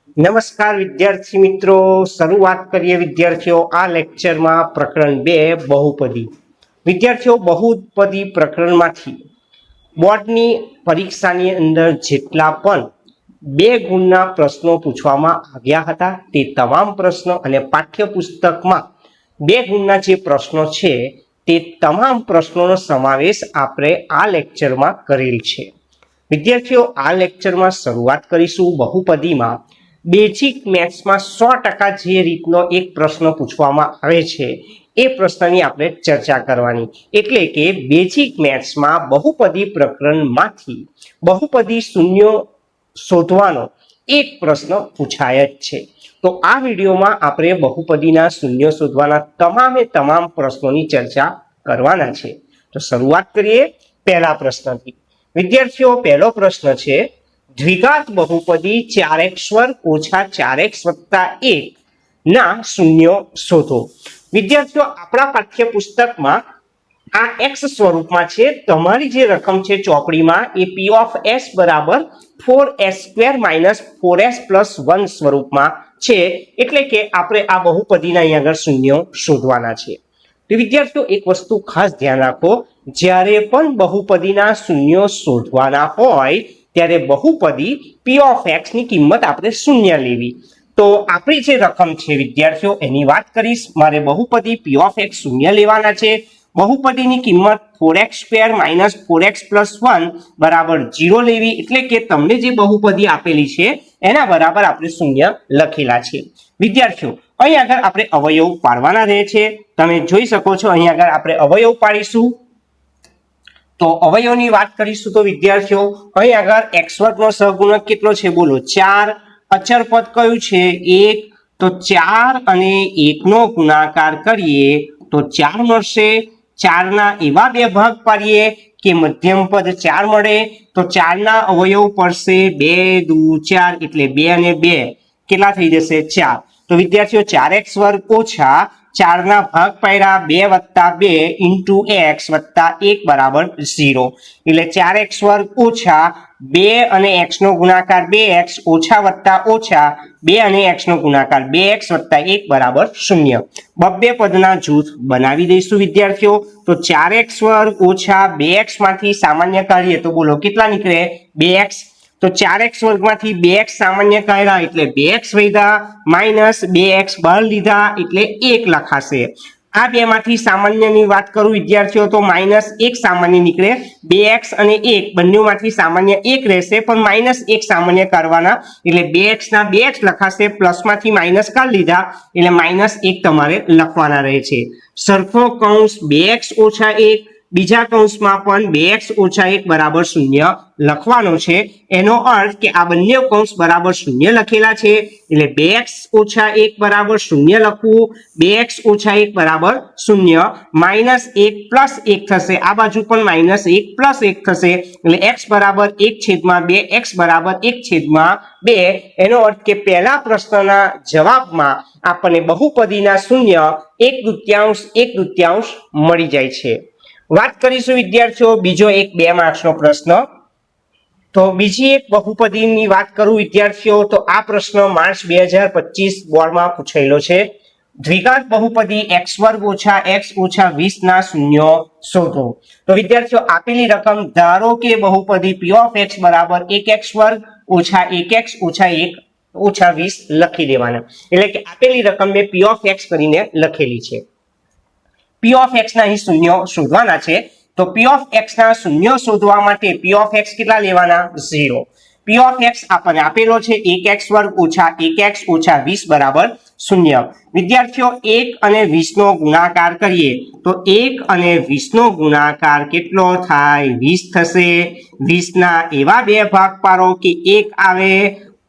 નમસ્કાર વિદ્યાર્થી મિત્રો, શરૂઆત કરીએ વિદ્યાર્થીઓ આ લેક્ચરમાં પ્રકરણ 2 બહુપદી. વિદ્યાર્થીઓ બહુપદી પ્રકરણમાંથી બોર્ડની પરીક્ષાની અંદર જેટલા પણ 2 ગુણના પ્રશ્નો પૂછવામાં આવ્યા હતા તે તમામ પ્રશ્નો અને પાઠ્યપુસ્તકમાં 2 ગુણના જે પ્રશ્નો છે તે તમામ પ્રશ્નોનો સમાવેશ આપણે આ લેક્ચરમાં કરેલ છે. વિદ્યાર્થીઓ આ લેક્ચરમાં શરૂઆત કરીશું બહુપદીમાં બેઝિક મેથ્સમાં 100% જે રીતનો એક પ્રશ્ન પૂછવામાં આવે છે એ પ્રશ્નની આપણે ચર્ચા કરવાની. એટલે કે બેઝિક મેથ્સમાં બહુપદી પ્રકરણમાંથી બહુપદી શૂન્યો શોધવાનો એક પ્રશ્ન પૂછાય જ છે. તો આ વિડીયોમાં આપણે બહુપદીના શૂન્યો શોધવાના તમામ પ્રશ્નોની ચર્ચા કરવાના છે. તો શરૂઆત કરીએ પહેલા પ્રશ્નથી. વિદ્યાર્થીઓ પહેલો પ્રશ્ન છે દ્વિઘાત બહુપદી 4x વર્ગ ઓછા 4x વત્તા 1 ના શૂન્યો શોધો. વિદ્યાર્થીઓ આપણા પાઠ્યપુસ્તકમાં આ x સ્વરૂપમાં છે. તમારી જે રકમ છે ચોપડીમાં એ p ઓફ s બરાબર 4s² - 4s + 1 સ્વરૂપમાં છે. એટલે કે આપણે આ બહુપદીના અહીંયા આગળ શૂન્યો શોધવાના છે. તો વિદ્યાર્થીઓ એક વસ્તુ ખાસ ધ્યાન રાખો, જ્યારે પણ બહુપદીના શૂન્યો શોધવાના હોય ત્યારે બહુપદી p ઓફ x ની કિંમત આપણે શૂન્ય લેવી. તો આપણી જે રકમ છે વિદ્યાર્થીઓ એની વાત કરીશ. મારે બહુપદી p ઓફ x શૂન્ય લેવાના છે. બહુપદીની કિંમત 4x² - 4x + 1 બરાબર 0 લેવી. એટલે કે તમને જે બહુપદી આપેલી છે એના બરાબર આપણે શૂન્ય લખેલા છે. વિદ્યાર્થીઓ અહીં આગળ આપણે અવયવ પાડવાના રહે છે. તમે જોઈ શકો છો અહીં આગળ આપણે અવયવ પાડીશું. તો અવયવની વાત કરીશું તો વિદ્યાર્થીઓ અહીં આગળ x² નો સહગુણક કેટલો છે બોલો? 4. અચર પદ કયું છે? 1. તો 4 અને 1 નો ગુણાકાર કરીએ તો 4 મળશે. 4 ના એવા બે ભાગ પાડીએ કે મધ્યમ પદ 4 મળે. તો 4 ના અવયવ પડશે 2 દુ 4 એટલે 2 અને 2 કેટલા થઈ જશે? 4. તો વિદ્યાર્થીઓ 4x વર્ગ ઓછા 4 ના ભાગ પાડ્યા 2 + 2 ઇન્ટુ x + 1 બરાબર 0. એટલે 4x વર્ગ ઓછા 2 અને x નો ગુણાકાર 2x ઓછા વત્તા ઓછા 2 અને x નો ગુણાકાર 2x + 1 બરાબર 0. બબ્બે પદના જૂથ બનાવી દઈશું વિદ્યાર્થીઓ. તો 4x વર્ગ ઓછા 2x માંથી સામાન્ય કાઢીએ તો બોલો કેટલા નીકળે? 2x. તો 4x વર્ગમાંથી 2x સામાન્ય કાઢ્યા એટલે 2x વધ્યા માઇનસ 2x બહાર લીધા એટલે 1 લખાશે. આ બે માંથી સામાન્યની વાત કરું વિદ્યાર્થીઓ તો -1 સામાન્ય નીકળે. 2x અને 1 બંનેમાંથી સામાન્ય 1 રહેશે પણ -1 સામાન્ય કાઢવાના એટલે 2x ના 2x લખાશે. પ્લસમાંથી માઇનસ કાઢી લીધા એટલે -1 તમારે લખવાના રહે છે. સરખો કૌંસ 2x ઓછા 1 બીજા કૌંસમાં પણ 2x ઓછા 1 બરાબર 0 લખવાનો છે. એનો અર્થ કે આ બંને કૌંસ બરાબર 0 લખેલા છે એટલે 2x ઓછા 1 બરાબર 0 લખવું. 2x ઓછા 1 બરાબર 0 -1 + 1 થશે. આ બાજુ પણ -1 + 1 થશે એટલે x બરાબર 1/2 x બરાબર 1/2. એનો અર્થ કે પહેલા પ્રશ્નના જવાબમાં આપણને બહુપદીના શૂન્ય 1/2 મળી જાય છે. વાત કરીશું વિદ્યાર્થીઓ બીજો એક 2 માર્ક્સનો પ્રશ્ન. તો બીજી એક બહુપદીની વાત કરું વિદ્યાર્થીઓ તો આ પ્રશ્ન માર્ચ 2025 બોર્ડમાં પૂછાયેલો છે. દ્વિઘાત બહુપદી x² ઓછા x ઓછા 20 ના શૂન્યો શોધો. તો વિદ્યાર્થીઓ આપેલી રકમ ધારો કે બહુપદી p ઓફ x બરાબર 1x² ઓછા 1x ઓછા 1 ઓછા 20 લખી દેવાના. એટલે કે આપેલી રકમ મેં p ઓફ x કરીને લખેલી છે. p ઓફ x ના અહીં શૂન્યો શોધવાના છે. તો p ઓફ x ના શૂન્યો શોધવા માટે p ઓફ x કેટલા લેવાના? 0. p ઓફ x આપણને આપેલો છે 1x² ઓછા 1x ઓછા 20 બરાબર 0. વિદ્યાર્થીઓ 1 અને 20 નો ગુણાકાર કરીએ તો 1 અને 20 નો ગુણાકાર કેટલો થાય? 20 થશે. 20 ના એવા બે ભાગ પાડો કે 1 આવે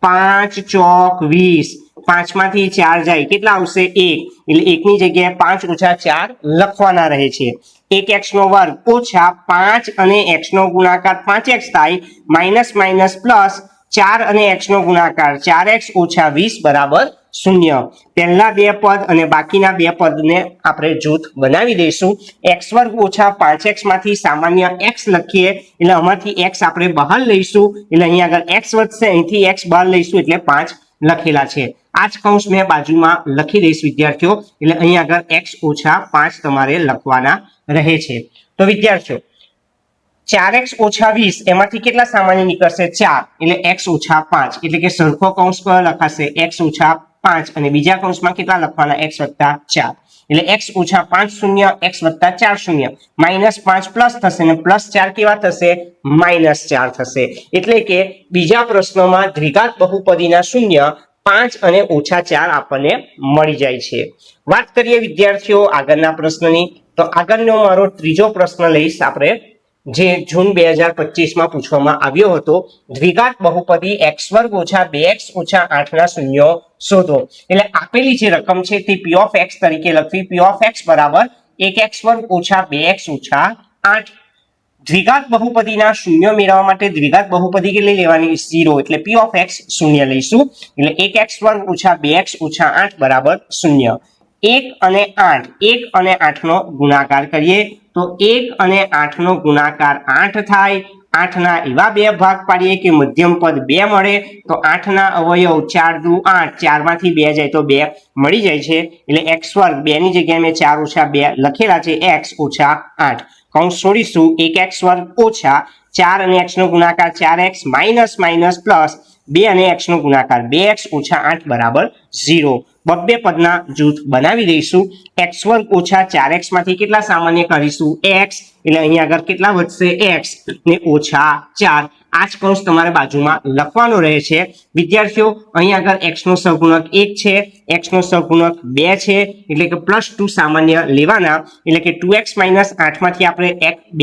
5 ચોક 20. 5 માંથી 4 જાય કેટલા આવશે? 1. એટલે 1 ની જગ્યાએ 5 ઓછા 4 લખવાના રહે છે. 1x નો વર્ગ ઓછા 5 અને x નો ગુણાકાર 5x થાય માઇનસ પ્લસ 4 અને x નો ગુણાકાર 4x ઓછા 20 બરાબર 0. પહેલા બે પદ અને બાકીના બે પદને આપણે જૂથ બનાવી દઈશું. x² ઓછા 5x માંથી સામાન્ય x લખીએ એટલે આમાંથી x આપણે બહાર લઈશું એટલે અહીંયા આગળ x વધશે, અહીંથી x બહાર લઈશું એટલે 5 લખેલા છે। આ જ કૌંસ મેં બાજુમાં લખી દઈશ વિદ્યાર્થીઓ, એટલે અહીં આગળ x ઓછા 5 તમારે લખવાના રહે છે। તો વિદ્યાર્થીઓ 4x ઓછા 20 એમાંથી કેટલા સામાન્ય નીકળશે? 4, એટલે x ઓછા 5, એટલે કે સરખો કૌંસ કયો લખાશે? x ઓછા 5, અને બીજા કૌંસમાં કેટલા લખવાના? x વત્તા 4, એટલે x ઓછા 5 શૂન્ય, x વત્તા 4 શૂન્ય, -5 પ્લસ થશે અને +4 કેવા થશે? -4 થશે। એટલે કે બીજા પ્રશ્નમાં દ્વિઘાત બહુપદીના શૂન્ય 5 અને ઓછા 4 આપણને મળી જાય છે। વાત કરીએ વિદ્યાર્થીઓ આગળના પ્રશ્નની, તો આગળનો મારો ત્રીજો પ્રશ્ન લઈશ આપણે, જે જૂન 2025 માં પૂછવામાં આવ્યો હતો। દ્વિઘાત બહુપદી x² ઓછા 2x ઓછા 8 ના શૂન્યો શોધો। એટલે આપેલી જે રકમ છે તે p of x તરીકે લખવી। p of x બરાબર 1x² ઓછા 2x ઓછા 8। દ્વિઘાત બહુપદીના શૂન્ય મેળવવા માટે દ્વિઘાત બહુપદી કેટલી લેવાની? 0, એટલે p of x શૂન્ય લઈશું, એટલે 1x² ઓછા 2x ઓછા 8 બરાબર 0। 1 અને 8, 1 અને 8 નો ગુણાકાર કરીએ તો 1 અને 8 નો ગુણાકાર 8 થાય। 8 ના એવા બે ભાગ પાડીએ કે મધ્યમ પદ 2 મળે, તો 8 ના અવયવ 4 દુ 8, 4 માંથી 2 જાય તો 2 મળી જાય છે। એટલે x² 2 ની જગ્યાએ મેં 4 ઓછા 2 લખેલા છે, x ઓછા 8 કૌંસ છોડીશું। 1x² ઓછા 4 અને x નો ગુણાકાર 4x માઇનસ માઇનસ પ્લસ 2 અને x નો ગુણાકાર 2x ઓછા 8 બરાબર 0। બબ્બે પદના જૂથ બનાવી દઈશું। x² ઓછા 4x માંથી કેટલા સામાન્ય કરીશું? x, એટલે અહીંયા આગળ કેટલા વધશે? x ને ઓછા 4। આ જ કૌંસ તમારે બાજુમાં લખવાનો રહે છે વિદ્યાર્થીઓ। અહીં આગળ x નો સહગુણક 1 છે, x નો સહગુણક 2 છે, એટલે કે +2 સામાન્ય લેવાના, એટલે કે 2x - 8 માંથી આપણે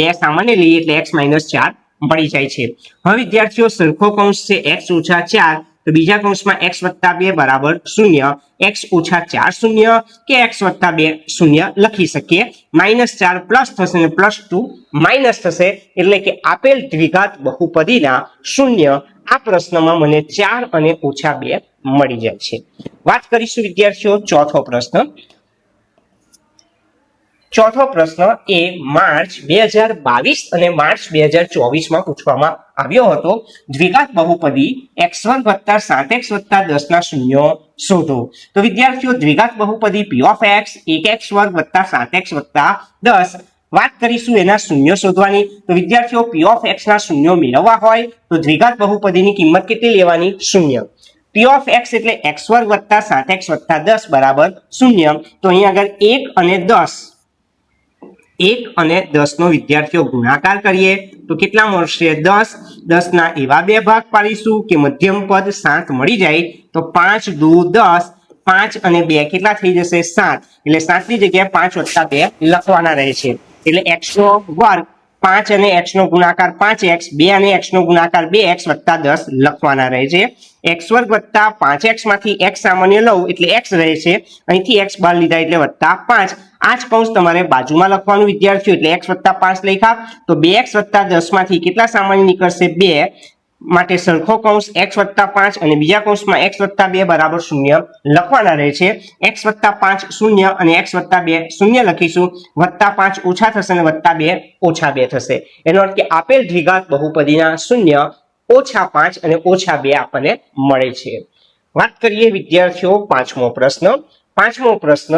2 સામાન્ય લઈએ એટલે x - 4 મળી જાય છે। હવે વિદ્યાર્થીઓ સરખો કૌંસ છે x ઓછા 4, તો બીજા કૌંસમાં x વત્તા 2 બરાબર 0, x ઓછા 4 શૂન્ય કે x વત્તા 2 શૂન્ય લખી શકીએ। -4 પ્લસ થશે અને +2 માઇનસ થશે, એટલે કે આપેલ દ્વિઘાત બહુપદીના શૂન્ય આ પ્રશ્નમાં મને 4 અને ઓછા 2 મળી જાય છે। વાત કરીશું વિદ્યાર્થીઓ ચોથો પ્રશ્ન। ચોથો પ્રશ્ન એ માર્ચ 2022 અને માર્ચ 2024 માં પૂછવામાં આવ્યો હતો। દ્વિઘાત બહુપદી x² વત્તા 7x વત્તા 10 ના શૂન્યો શોધો। તો વિદ્યાર્થીઓ દ્વિઘાત બહુપદી p of x 1x² વત્તા 7x વત્તા 10, વાત કરીશું એના શૂન્યો શોધવાની। તો વિદ્યાર્થીઓ p of x ના શૂન્યો મેળવવા હોય તો દ્વિઘાત બહુપદીની કિંમત કેટલી લેવાની? 0। p of x એટલે x² વત્તા 7x વત્તા 10 બરાબર 0। તો અહીં આગળ 1 અને 10 નો વિદ્યાર્થીઓ ગુણાકાર કરીએ તો કેટલા મળશે? 10। 10 ના એવા બે ભાગ પાડીશું કે મધ્યમ પદ 7 મળી જાય, તો 5 દુ 10, 5 અને 2 કેટલા થઈ જશે? 7, એટલે 7 ની જગ્યાએ 5 વત્તા 2 લખવાના રહે છે। એટલે x નો વર્ગ 5 અને x નો ગુણાકાર 5x, 2 અને x નો ગુણાકાર 2x વત્તા 10 લખવાના રહે છે। x² વત્તા 5x માંથી x સામાન્ય લઉં એટલે x રહે છે, અહીંથી x બહાર લીધા એટલે વત્તા 5। આ જ કૌંસ તમારે બાજુમાં લખવાનું વિદ્યાર્થીઓ, એટલે x વત્તા 5 લખ્યા તો 2x વત્તા 10 માંથી કેટલા સામાન્ય નીકળશે? 2, માટે સરખો કૌંસ x વત્તા 5 અને બીજા કૌંસમાં x વત્તા 2 બરાબર 0 લખવાના રહે છે। x વત્તા 5 0 અને x વત્તા 2 0 લખીશું, વત્તા 5 ઓછા થશે અને વત્તા 2 ઓછા 2 થશે। એનો અર્થ કે આપેલ દ્વિઘાત બહુપદીના શૂન્ય ઓછા 5 અને ઓછા 2 આપણને મળે છે। વાત કરીએ વિદ્યાર્થીઓ પાંચમો પ્રશ્ન। પાંચમો પ્રશ્ન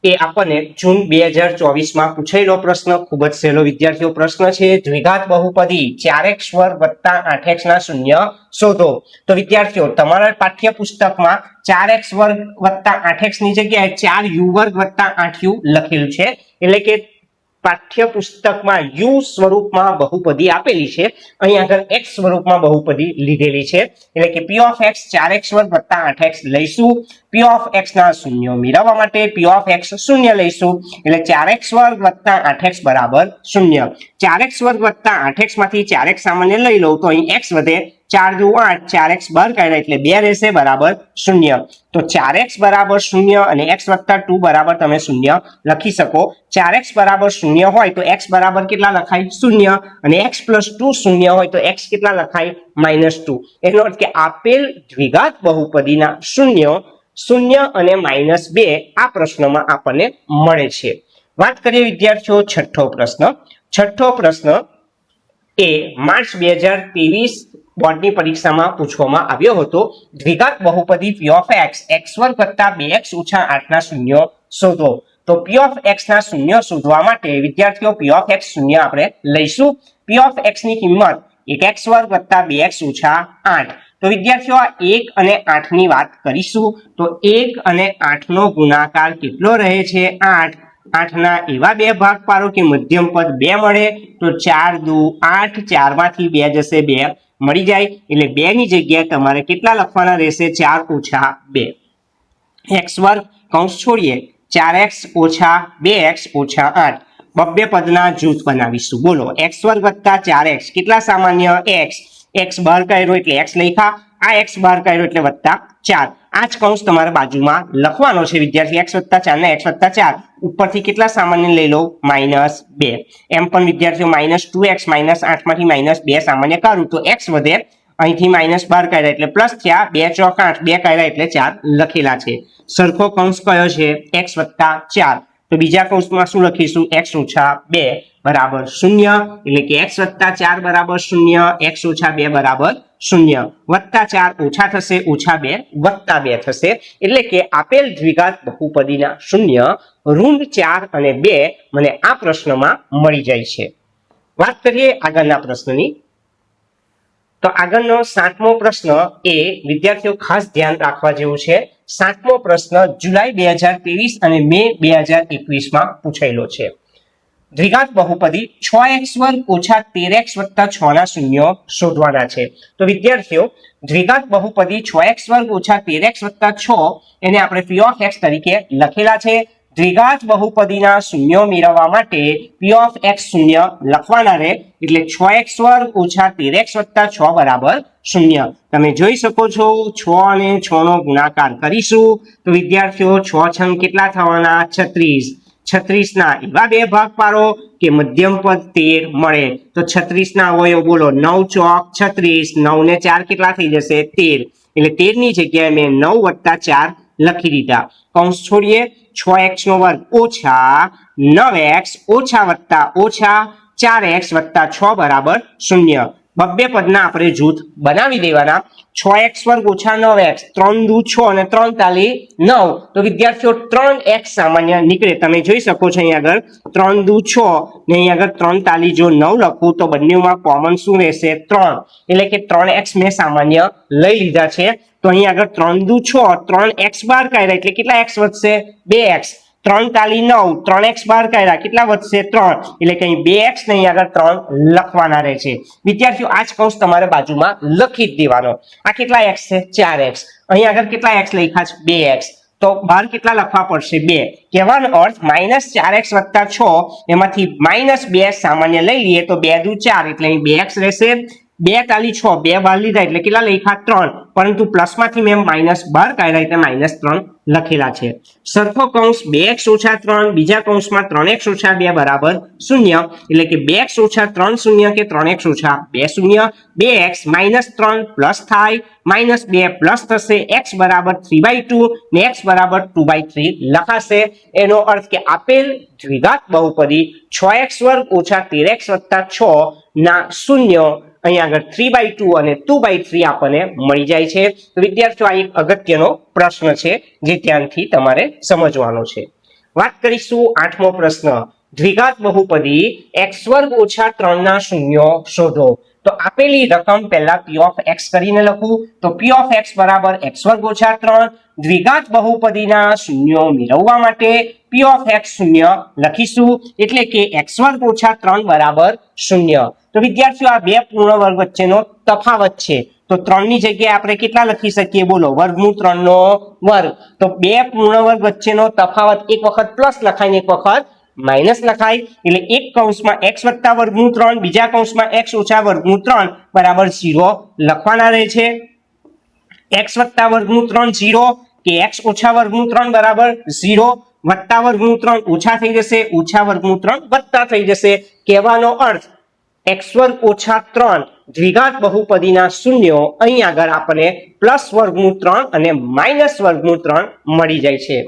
એ આપણને જૂન 2024 માં પૂછેલો પ્રશ્ન, ખૂબ જ સહેલો વિદ્યાર્થીઓ પ્રશ્ન છે। દ્વિઘાત બહુપદી 4x² વત્તા 8x ના શૂન્ય શોધો। તો વિદ્યાર્થીઓ તમારા પાઠ્યપુસ્તકમાં 4x² વત્તા 8x ની જગ્યાએ 4u² વત્તા 8u લખેલું છે, એટલે કે પાઠ્યપુસ્તકમાં u સ્વરૂપમાં બહુપદી આપેલી છે, અહીં આગળ x સ્વરૂપમાં બહુપદી લીધેલી છે, એટલે કે p of x 4x² વત્તા 8x લઈશું। p of x ના શૂન્ય મેળવવા માટે p of x શૂન્ય લઈશું, એટલે 4x² વત્તા 8x બરાબર 0। 4x² વત્તા 8x માંથી 4x સામાન્ય લઈ લઉં તો અહીં x વધે, 4 દુ 8, 4x બહાર કાઢ્યા એટલે 2 રહેશે બરાબર 0। તો 4x બરાબર 0 અને x વત્તા 2 બરાબર તમે 0 લખી શકો। 4x બરાબર 0 હોય તો x બરાબર કેટલા લખાય? 0, અને x પ્લસ 2 0 હોય તો x કેટલા લખાય? -2। એનો અર્થ કે આપેલ દ્વિઘાત બહુપદીના શૂન્ય 0 અને -2 આ પ્રશ્નમાં આપણને મળે છે। વાત કરીએ વિદ્યાર્થીઓ છઠ્ઠો પ્રશ્ન। છઠ્ઠો પ્રશ્ન એ માર્ચ 2023 બોર્ડની પરીક્ષામાં પૂછવામાં આવ્યો હતો. દ્વિઘાત બહુપદી p of x x2 + 2x - 8 ના શૂન્યો શોધો. તો p of x ના શૂન્યો શોધવા માટે વિદ્યાર્થીઓ p of x શૂન્ય આપણે લઈશું. p of x ની કિંમત 1x2 + 2x - 8. તો વિદ્યાર્થીઓ આ 1 અને 8 ની વાત કરીશું. તો 1 અને 8 નો ગુણાકાર કેટલો રહે છે? 8. 8 ના એવા બે ભાગ પાડો કે મધ્યમ પદ 2 મળે. તો 4 × 2 = 8. 4 માંથી 2 જશે 2 મળી જાય. એટલે 2 ની જગ્યાએ તમારે કેટલા લખવાના રહેશે? 4 - 2. x2 કૌંસ છોડીએ 4x - 2x - 8. બબ્બે પદના જૂથ બનાવીશું. બોલો x2 + 4x કેટલા સામાન્ય? x બહાર કાઢ્યો એટલે x લખ્યા, આ x બહાર કાઢ્યો એટલે +4. આ જ કૌંસ તમારે બાજુમાં લખવાનો છે વિદ્યાર્થી. x + 4 ને x + 4 ઉપરથી કેટલા સામાન્ય લઈ લો? -2. એમ પણ વિદ્યાર્થીઓ -2x -8 માંથી -2 સામાન્ય કાઢું તો x વધે. અહીંથી માઇનસ બહાર કાઢ્યા એટલે પ્લસ થયા. 2 × 4 = 8, 2 કાઢ્યા એટલે 4 લખેલા છે. સરખો કૌંસ કયો છે? x + 4. તો બીજા કૌંસમાં શું લખીશું? x - 2 = 0. એટલે કે x + 4 = 0, x - 2 = 0. +4 ઓછા થશે, -2 +2 થશે. એટલે કે આપેલ દ્વિઘાત બહુપદીના શૂન્ય √4 અને 2 મને આ પ્રશ્નમાં મળી જાય છે. વાત કરીએ આગળના પ્રશ્નની. તો આગળનો 7મો પ્રશ્ન એ વિદ્યાર્થીઓ ખાસ ધ્યાન રાખવા જેવું છે. 7મો પ્રશ્ન જુલાઈ 2023 અને મે 2021 માં પૂછાયેલો છે. દ્વિઘાત બહુપદી 6x2 - 13x + 6 ના શૂન્યો શોધવાના છે. તો વિદ્યાર્થીઓ દ્વિઘાત બહુપદી 6x2 - 13x + 6 એને આપણે p of x તરીકે લખેલા છે. દ્વિઘાત બહુપદીના શૂન્યો મેળવવા માટે p of x શૂન્ય લખવાના રહે. એટલે 6x2 - 13x + 6 = 0. તમે જોઈ શકો છો 6 અને 6 નો ગુણાકાર કરીશું તો વિદ્યાર્થીઓ 6 છંગ કેટલા થવાના? 36. 36 ના એવા બે ભાગ પાડો કે મધ્યમ પદ 13 મળે. તો 36 ના અવયવ બોલો. 9 × 36. 9 ને 4 કેટલા થઈ જશે? 13. એટલે 13 ની જગ્યાએ મેં 9 + 4 લખી દીધા. કૌંસ છોડીએ 6x² - 9x - 4x + 6 = 0. બબ્બે પદના આપણે જૂથ બનાવી દેવાના. 6x² - 9x 3 × 2 = 6 અને 3 તાલી 9. તો વિદ્યાર્થીઓ 3x સામાન્ય નીકળે. તમે જોઈ શકો છો અહીં આગળ 3 × 2 = 6 ને અહીં આગળ 3 તાલી જો 9 લખું તો બંનેમાં કોમન શું રહેશે? 3. એટલે કે 3x મેં સામાન્ય લઈ લીધા છે. તો અહીં આગળ 3 × 2 = 6, 3x બહાર કાઢ્યા એટલે કેટલા x વધશે? 2x. 3 તાલી 9, 3x બહાર કાઢ્યા કેટલા વધશે? 3. એટલે કે અહીં 2x ને અહીં આગળ 3 લખવાના રહે છે. વિદ્યાર્થીઓ આ જ કૌંસ તમારે બાજુમાં લખી જ દેવાનો. આ કેટલા x છે? 4x. અહીં આગળ કેટલા x લખ્યા છે? 2x. તો બહાર કેટલા લખવા પડશે? 2. કહેવાનો અર્થ -4x + 6 એમાંથી -2 સામાન્ય લઈ લઈએ તો 2 × 4 એટલે અહીં 2x રહેશે. 2 તાલી 6, 2 બહાર લીધા એટલે કેટલા લખ્યા? 3. પરંતુ પ્લસમાંથી મેં માઇનસ બહાર કાઢ્યા એટલે -3 લખેલા છે. સરખો કૌંસ 2x - 3 બીજા કૌંસમાં 3x - 2 = 0. એટલે કે 2x - 3 0 કે 3x - 2 0. 2x -3 પ્લસ થાય, -2 પ્લસ થશે. x = 3/2 ને x = 2/3 લખાશે. એનો અર્થ કે આપેલ દ્વિઘાત બહુપદી 6x² - 13x + 6 ના શૂન્યો અહીં આગળ 3/2 અને 2/3 આપણને મળી જાય છે. તો વિદ્યાર્થીઓ આ એક અગત્યનો પ્રશ્ન છે જે ધ્યાનથી તમારે સમજવાનો છે. વાત કરીશું 8મો પ્રશ્ન. દ્વિઘાત બહુપદી x² - 3 ના શૂન્યો શોધો. તો આપેલી રકમ પહેલા p of x કરીને લખું. તો p of x = x² - 3. દ્વિઘાત બહુપદીના શૂન્યો મેળવવા માટે p of x શૂન્ય લખીશું. એટલે કે x² - 3 = 0. તો વિદ્યાર્થીઓ આ બે પૂર્ણ વર્ગ વચ્ચેનો તફાવત છે. તો 3 ની જગ્યાએ આપણે કેટલા લખી શકીએ? બોલો √3 નો વર્ગ. તો બે પૂર્ણ વર્ગ વચ્ચેનો તફાવત એક વખત પ્લસ લખાય ને એક વખત માઇનસ લખાય. એટલે એક કૌંસમાં x + √3 બીજા કૌંસમાં x - √3 = 0 લખવાના રહે છે. x + √3 0 કે x - √3 = 0. +√3 ઓછા થઈ જશે, -√3 વત્તા થઈ જશે. કહેવાનો અર્થ x² - 3 દ્વિઘાત બહુપદીના શૂન્યો અહીં આગળ આપણને +√3 અને -√3 મળી જાય છે.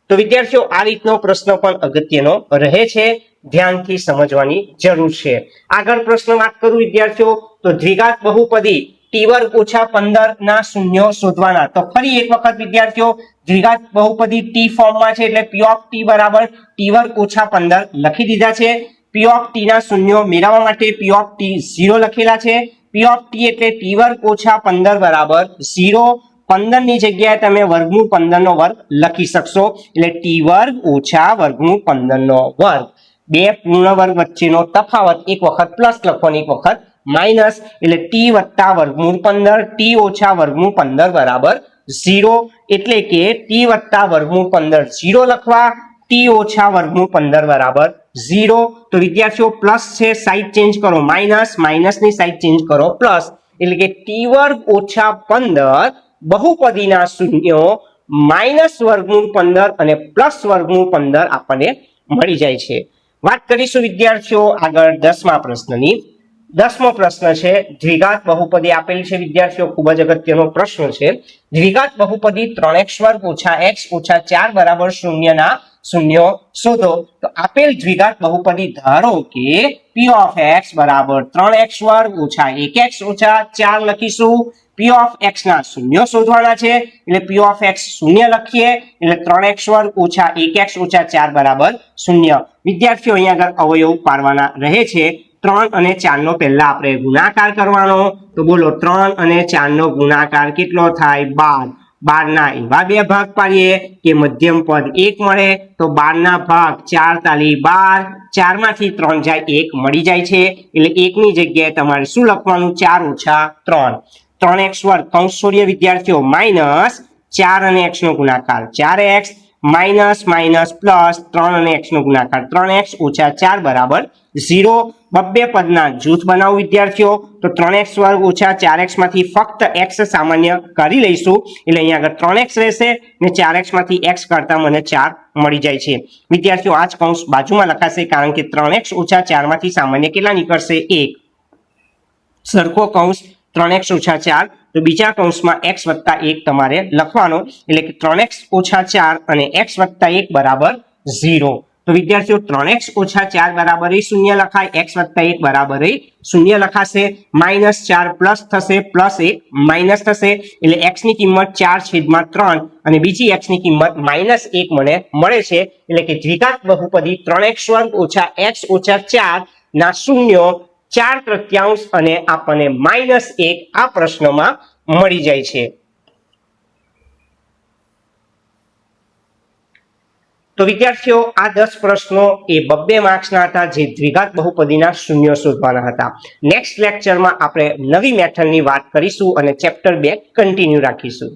તો વિદ્યાર્થીઓ આ રીતનો પ્રશ્ન પણ અગત્યનો રહે છે. ધ્યાનથી સમજવાની જરૂર છે. આગળ પ્રશ્ન વાત કરું વિદ્યાર્થીઓ તો દ્વિઘાત બહુપદી ટી વર્ગ ઓછા 15 ના શૂન્યો શોધવાના. તો ફરી એક વખત વિદ્યાર્થીઓ દ્વિઘાત બહુપદી ટી ફોર્મમાં છે એટલે પી ઓફ ટી બરાબર ટી વર્ગ ઓછા 15 લખી દીધા છે. પી ઓફ ટી ના શૂન્યો મેળવવા માટે પી ઓફ ટી 0 લખેલા છે. પી ઓફ ટી એટલે ટી વર્ગ ઓછા 15 બરાબર 0. 15 ની જગ્યાએ તમે વર્ગમૂળ 15 નો વર્ગ લખી શકશો એટલે ટી વર્ગ ઓછા વર્ગમૂળ 15 નો વર્ગ. બે પૂર્ણ વર્ગ વચ્ચેનો તફાવત એક વખત પ્લસ લખવાનો એક વખત માઇનસ એટલે ટી વત્તા વર્ગમૂળ 15 ટી ઓછા વર્ગમૂળ 15 બરાબર 0. એટલે કે ટી વત્તા વર્ગમૂળ 15 0 લખવા, ટી ઓછા વર્ગમૂળ 15 બરાબર 0. તો વિદ્યાર્થીઓ પ્લસ છે સાઈડ ચેન્જ કરો માઇનસ, માઇનસ ની સાઈડ ચેન્જ કરો પ્લસ એટલે કે ટી વર્ગ ઓછા 15 બહુપદીના શૂન્યો માઇનસ વર્ગમૂળ 15 અને પ્લસ વર્ગમૂળ 15 આપણને મળી જાય છે. વાત કરીશું વિદ્યાર્થીઓ આગળ 10મા પ્રશ્નની. 10મો પ્રશ્ન છે દ્વિઘાત બહુપદી આપેલ છે વિદ્યાર્થીઓ, ખૂબ જ અગત્યનો પ્રશ્ન છે. દ્વિઘાત બહુપદી 3x વર્ગ ઓછા x ઓછા 4 બરાબર 0 ના શૂન્યો શોધો. તો આપેલ દ્વિઘાત બહુપદી ધારો કે p of x બરાબર 3x વર્ગ ઓછા 1x ઓછા 4 લખીશું. p of x ના શૂન્યો શોધવાના છે એટલે p of x શૂન્ય લખીએ એટલે 3x વર્ગ ઓછા 1x ઓછા 4 બરાબર 0. વિદ્યાર્થીઓ અહીંયા આગળ અવયવ પાડવાના રહે છે. 3 અને 4 નો પહેલા આપણે ગુણાકાર કરવાનો. તો બોલો 3 અને 4 નો ગુણાકાર કેટલો થાય? 12. 12 ના એવા બે ભાગ પાડીએ કે મધ્યમ પદ 1 મળે. તો 12 ના ભાગ 4 તાલી 12, 4 માંથી 3 જાય 1 મળી જાય છે એટલે 1 ની જગ્યાએ તમારે શું લખવાનું? 4 ઓછા 3. 3x વર્ગ કૌંસ છોડીએ વિદ્યાર્થીઓ માઇનસ 4 અને x નો ગુણાકાર 4x માઇનસ માઇનસ પ્લસ 3 અને x નો ગુણાકાર 3x ઓછા 4 બરાબર 0. બબ્બે પદના જૂથ બનાવો વિદ્યાર્થીઓ. તો 3x વર્ગ ઓછા 4x માંથી ફક્ત x સામાન્ય કરી લઈશું એટલે અહીંયા આગળ 3x રહેશે ને 4x માંથી x કરતા મને 4 મળી જાય છે. વિદ્યાર્થીઓ આ જ કૌંસ બાજુમાં લખાશે કારણ કે 3x ઓછા 4 માંથી સામાન્ય કેટલા નીકળશે? 1. સરખો કૌંસ 3x ઓછા 4. તો બીજા કૌંસમાં x વત્તા 1 તમારે લખવાનો એટલે કે 3x ઓછા 4 અને x વત્તા 1 બરાબર 0. તો વિદ્યાર્થીઓ 3x ઓછા 4 બરાબર 0 લખાય, x વત્તા 1 બરાબર 0 લખાશે. માઇનસ 4 પ્લસ થશે, પ્લસ 1 માઇનસ થશે એટલે x ની કિંમત 4/3 અને બીજી x ની કિંમત -1 મને મળે છે. એટલે કે દ્વિઘાત બહુપદી 3x વર્ગ ઓછા x ઓછા 4 ના શૂન્યો 4/3 અને આપણને -1 આ પ્રશ્નમાં મળી જાય છે. તો વિદ્યાર્થીઓ આ 10 પ્રશ્નો એ 2 માર્ક્સના હતા જે દ્વિઘાત બહુપદીના શૂન્યો શોધવાના હતા. નેક્સ્ટ લેક્ચરમાં આપણે નવી મેથડની વાત કરીશું અને ચેપ્ટર 2 કન્ટિન્યુ રાખીશું.